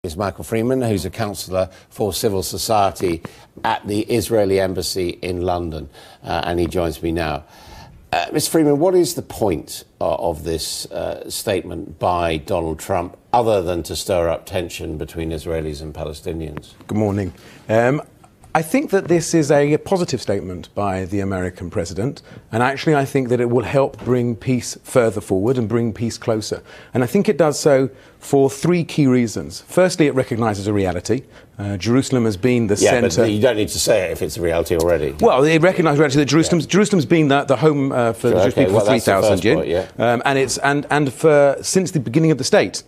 is Michael Freeman, who's a councillor for civil society at the Israeli embassy in London, and he joins me now. Mr. Freeman, what is the point of this statement by Donald Trump, other than to stir up tension between Israelis and Palestinians? Good morning. I think that this is a positive statement by the American president, and actually I think that it will help bring peace further forward and bring peace closer. And I think it does so for three key reasons. Firstly, it recognises a reality. Jerusalem has been the centre... But you don't need to say it if it's a reality already. Well, it recognises reality that Jerusalem's been the home for the Jewish people for 3,000 years. And since the beginning of the state,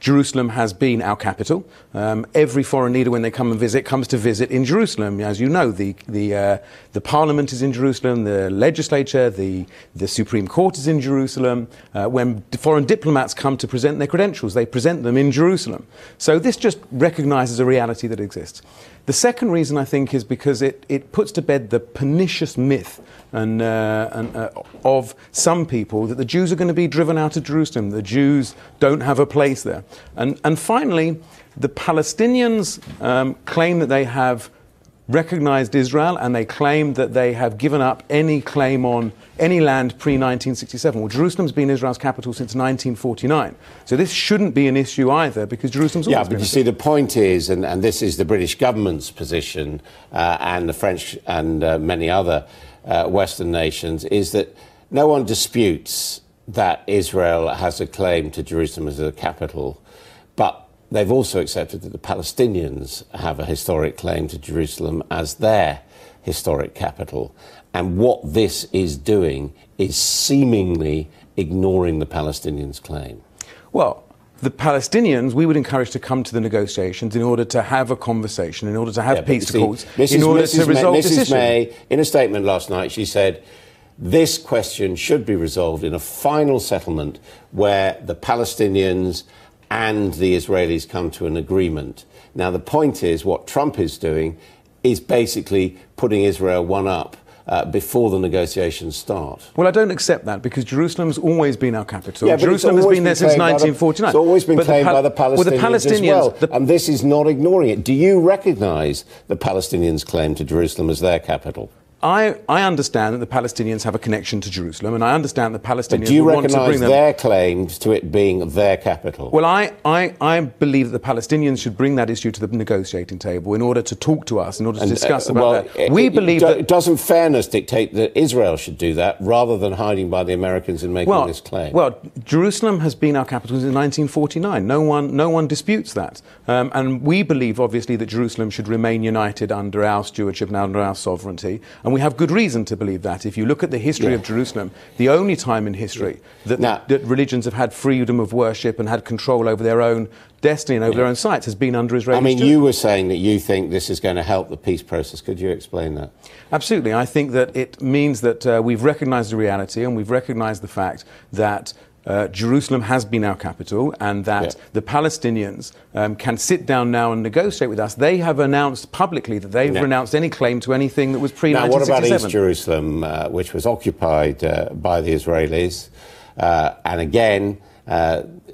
Jerusalem has been our capital. Every foreign leader, when they come and visit, comes to visit in Jerusalem. As you know, the parliament is in Jerusalem, the legislature, the Supreme Court is in Jerusalem. When foreign diplomats come to present their credentials, they present them in Jerusalem. So this just recognises a reality that exists. The second reason, I think, is because it puts to bed the pernicious myth of some people that the Jews are going to be driven out of Jerusalem. The Jews don't have a place there. And finally, the Palestinians claim that they have recognised Israel, and they claim that they have given up any claim on any land pre-1967. Well, Jerusalem's been Israel's capital since 1949. So this shouldn't be an issue either, because Jerusalem's always been... Yeah, but you see, the point is, and this is the British government's position, and the French and many other Western nations, is that no one disputes that Israel has a claim to Jerusalem as a capital, but they've also accepted that the Palestinians have a historic claim to Jerusalem as their historic capital. And what this is doing is seemingly ignoring the Palestinians' claim. Well, the Palestinians, we would encourage to come to the negotiations in order to have a conversation, in order to have peace talks, in order to resolve this issue. Mrs. May, in a statement last night, she said, this question should be resolved in a final settlement where the Palestinians and the Israelis come to an agreement. Now, the point is, what Trump is doing is basically putting Israel one up before the negotiations start. Well, I don't accept that, because Jerusalem's always been our capital. Yeah, Jerusalem has been there since 1949. It's always been claimed by the Palestinians as well, and this is not ignoring it. Do you recognise the Palestinians' claim to Jerusalem as their capital? I understand that the Palestinians have a connection to Jerusalem, and I understand the Palestinians... But do you want to bring them... their claims to it being their capital? Well, I believe that the Palestinians should bring that issue to the negotiating table in order to talk to us, in order to discuss about that. We believe that... Doesn't fairness dictate that Israel should do that, rather than hiding by the Americans in making this claim? Well, Jerusalem has been our capital since 1949. No one disputes that. And we believe, obviously, that Jerusalem should remain united under our stewardship and under our sovereignty. And we have good reason to believe that. If you look at the history of Jerusalem, the only time in history that religions have had freedom of worship and had control over their own destiny and over their own sites has been under Israeli stewardship. You were saying that you think this is going to help the peace process. Could you explain that? Absolutely. I think that it means that we've recognised the reality, and we've recognised the fact that Jerusalem has been our capital, and that the Palestinians can sit down now and negotiate with us. They have announced publicly that they've renounced any claim to anything that was pre-1967. Now, what about East Jerusalem, which was occupied by the Israelis? And again,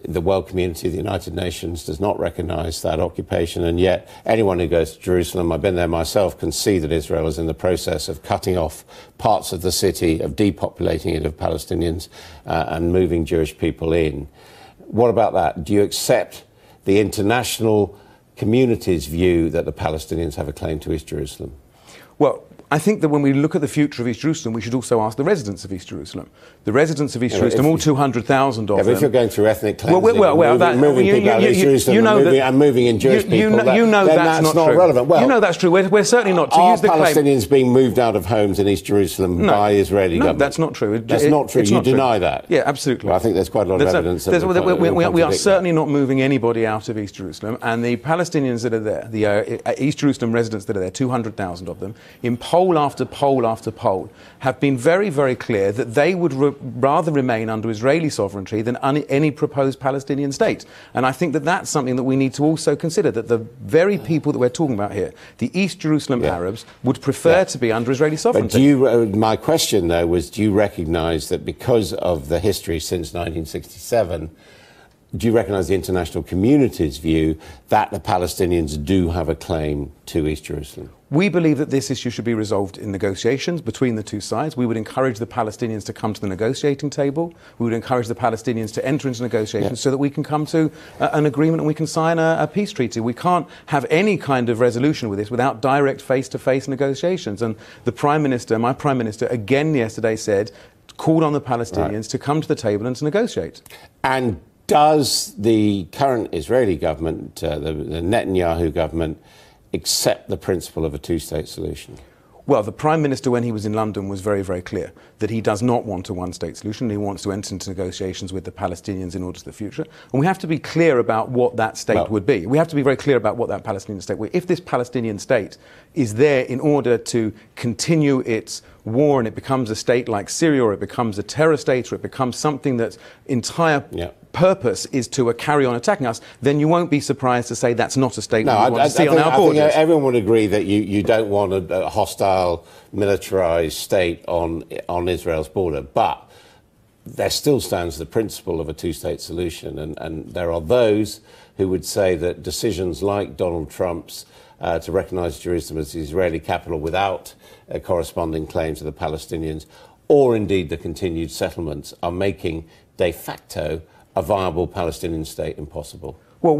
the world community, the United Nations, does not recognise that occupation, and yet anyone who goes to Jerusalem, I've been there myself, can see that Israel is in the process of cutting off parts of the city, of depopulating it of Palestinians and moving Jewish people in. What about that? Do you accept the international community's view that the Palestinians have a claim to East Jerusalem? Well, I think that when we look at the future of East Jerusalem, we should also ask the residents of East Jerusalem. The residents of East Jerusalem, all 200,000 of them... But if you're going through ethnic cleansing, moving people out of East Jerusalem and moving in Jewish people, then that's not relevant. Well, you know that's true. We're certainly not... Are Palestinians being moved out of homes in East Jerusalem by Israeli government? No, that's not true. That's not true. You deny that? Yeah, absolutely. Well, I think there's quite a lot of evidence that we are certainly not moving anybody out of East Jerusalem, and the Palestinians that are there, the East Jerusalem residents that are there, 200,000 of them, in poll after poll after poll, have been very, very clear that they would rather remain under Israeli sovereignty than any proposed Palestinian state. And I think that that's something that we need to also consider, that the very people that we're talking about here, the East Jerusalem Arabs, would prefer to be under Israeli sovereignty. But my question, though, was, do you recognise that because of the history since 1967, do you recognise the international community's view that the Palestinians do have a claim to East Jerusalem? We believe that this issue should be resolved in negotiations between the two sides. We would encourage the Palestinians to come to the negotiating table. We would encourage the Palestinians to enter into negotiations so that we can come to an agreement and we can sign a peace treaty. We can't have any kind of resolution with this without direct face-to-face negotiations. And the Prime Minister, my Prime Minister, again yesterday called on the Palestinians to come to the table and to negotiate. And does the current Israeli government, the Netanyahu government, accept the principle of a two-state solution? Well, the Prime Minister, when he was in London, was very, very clear that he does not want a one-state solution. He wants to enter into negotiations with the Palestinians in order to the future. And we have to be clear about what that state would be. We have to be very clear about what that Palestinian state would be. If this Palestinian state is there in order to continue its war and it becomes a state like Syria, or it becomes a terror state, or it becomes something that's entire purpose is to carry on attacking us, then you won't be surprised to say that's not a state we want to see on our borders. I think everyone would agree that you don't want a hostile, militarised state on Israel's border, but there still stands the principle of a two-state solution, and there are those who would say that decisions like Donald Trump's to recognise Jerusalem as the Israeli capital without a corresponding claim to the Palestinians, or indeed the continued settlements, are making de facto a viable Palestinian state impossible. Well,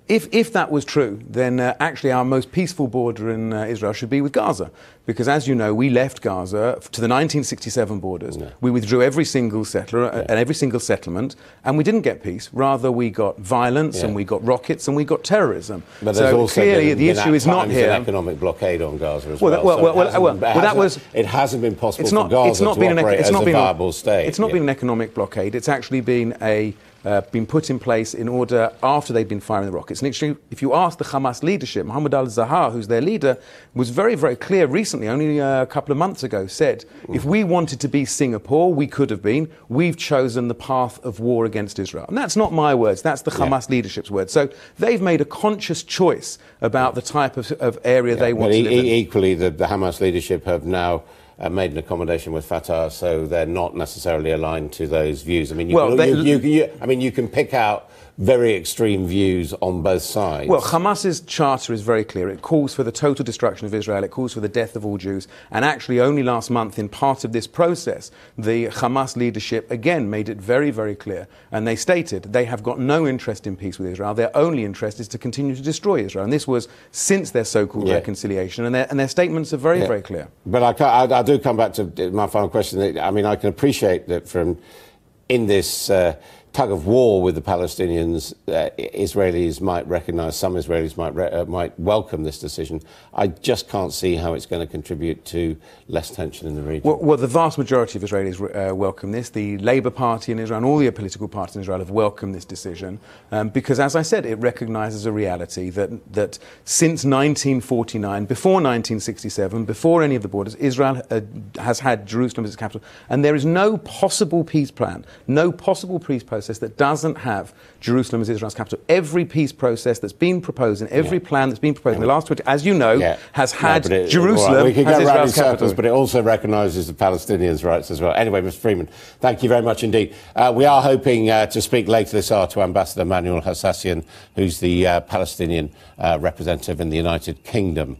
if that was true, then actually our most peaceful border in Israel should be with Gaza. Because, as you know, we left Gaza to the 1967 borders. No. We withdrew every single settler and every single settlement, and we didn't get peace. Rather, we got violence and we got rockets and we got terrorism. But there's also clearly the issue is not here. An economic blockade on Gaza as well. It hasn't been possible for Gaza to operate as a viable state. It's not been an economic blockade. It's actually been been put in place in order after they've been firing the rockets. And actually, if you ask the Hamas leadership, Mohammed al-Zahar, who's their leader, was very, very clear recently, only a couple of months ago, said, if we wanted to be Singapore, we could have been. We've chosen the path of war against Israel. And that's not my words, that's the Hamas leadership's words. So they've made a conscious choice about the type of area they want to live in. Equally, the Hamas leadership have now made an accommodation with Fatah, so they're not necessarily aligned to those views. I mean, you can pick out very extreme views on both sides. Well, Hamas's charter is very clear. It calls for the total destruction of Israel. It calls for the death of all Jews. And actually, only last month, in part of this process, the Hamas leadership again made it very, very clear. And they stated they have got no interest in peace with Israel. Their only interest is to continue to destroy Israel. And this was since their so-called reconciliation. And their statements are very, very clear. But I do come back to my final question. I mean, I can appreciate that in this tug of war with the Palestinians, Israelis might recognise, some Israelis might welcome this decision. I just can't see how it's going to contribute to less tension in the region. Well, the vast majority of Israelis welcome this. The Labour Party in Israel and all the political parties in Israel have welcomed this decision because, as I said, it recognises a reality that since 1949, before 1967, before any of the borders, Israel has had Jerusalem as its capital, and there is no possible peace plan, no possible peace process that doesn't have Jerusalem as Israel's capital. Every peace process that's been proposed and every plan that's been proposed in the last 20, as you know, has had Jerusalem as Israel's capital. But it also recognises the Palestinians' rights as well. Anyway, Mr. Freeman, thank you very much indeed. We are hoping to speak later this hour to Ambassador Manuel Hassassian, who's the Palestinian representative in the United Kingdom.